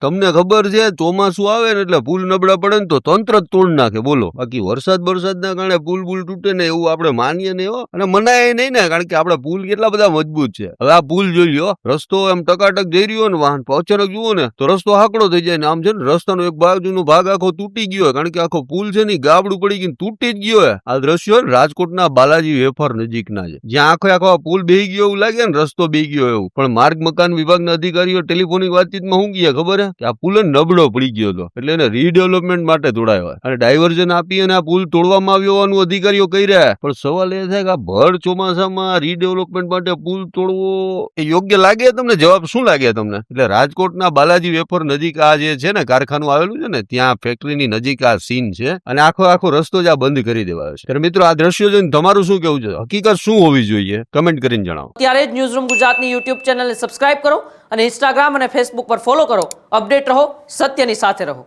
તમને ખબર છે ચોમાસું આવે ને એટલે પુલ નબળા પડે ને તો તંત્ર જ તોડ નાખે, બોલો. બાકી વરસાદના કારણે પુલ તૂટે ને એવું આપણે માનીએ નહીં હો, અને મનાય નહીં ને, કારણ કે આપડા પુલ કેટલા બધા મજબૂત છે. હવે આ પુલ જોઈ લ્યો, રસ્તો એમ ટકાટક જઈ રહ્યો ને વાહન, અચાનક જુઓ ને તો રસ્તો હાકડો થઈ જાય ને આમ છે ને રસ્તાનો એક બાજુનો ભાગ આખો તૂટી ગયો, કારણ કે આખો પુલ છે ને ગાબડું પડી ગયું, તૂટી જ ગયો. આ દ્રશ્યો રાજકોટના બાલાજી વેફર નજીકના છે, જ્યાં આખો પુલ બેહી ગયો એવું લાગે ને, રસ્તો બેહી ગયો એવું. પણ માર્ગ મકાન વિભાગના અધિકારીઓ ટેલિફોનિક વાતચીતમાં શું ગયા ખબર હે, કે આ પુલ નબળો પડી ગયો હતો એટલે એને રીડેવલપમેન્ટ માટે તોડાયો અને ડાયવર્ઝન આપી અને આ પુલ તોડવામાં આવ્યો હોવાનું અધિકારીઓ કહી રહ્યા. પણ સવાલ એ થાય કે આ ભર ચોમાસામાં રીડેવલપમેન્ટ માટે પુલ તોડવો એ યોગ્ય લાગે તમને? જવાબ શું લાગે તમને? એટલે રાજકોટના બાલાજી વેફર નજીક આ જે છે ને કારખાનું આવેલું છે ને, ત્યાં ફેક્ટરીની નજીક આ સીન છે અને આખો રસ્તો જ આ બંધ કરી દેવાયો છે. ત્યારે મિત્રો આ દ્રશ્યો જોઈને તમારું શું કેવું છે? હકીકત શું હોવી જોઈએ? કમેન્ટ કરીને જણાવો. ત્યારે જ ન્યૂઝરૂમ ગુજરાતની યુટ્યુબ ચેનલને સબસ્ક્રાઇબ કરો અને ઇન્સ્ટાગ્રામ અને ફેસબુક પર ફોલો કરો. અપડેટ રહો, સત્યની સાથે રહો.